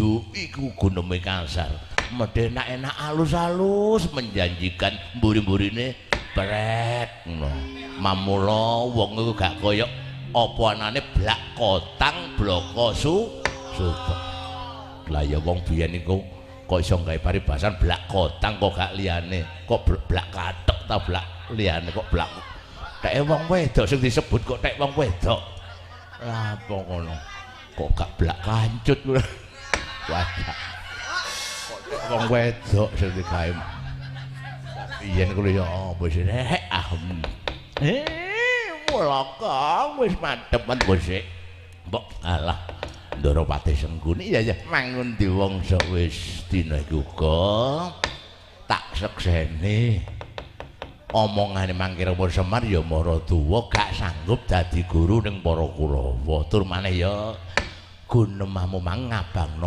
Duh iku guneme kasar. Medhe enak-enak alus-alus menjanjikan mburi-mburine pret ngono. Mamula wong iku gak koyok apa anane blak kotang bloko suto. Lah ya wong biyen iku kok iso gawe paribasan blak kotang kok gak liyane. Kok blak kathok ta blak liyane kok blak. Tek wong wedok sing disebut kok tek wong wedok. Lah apa ngono? Kok gak blak kancut ngono. Wadah. Wong wedok sing digawe. Biyen kuwi ya apa sih mulaka wis madhep men bosik. Mbok alah Ndara Patih Sengguni ya mangun di wong sok wis dina iku uga tak sekseni. Omongane Mangkir Semar ya Maratuwa gak sanggup dadi guru ning para Kurawa. Tur maneh ya gunemahmu mang ngabangno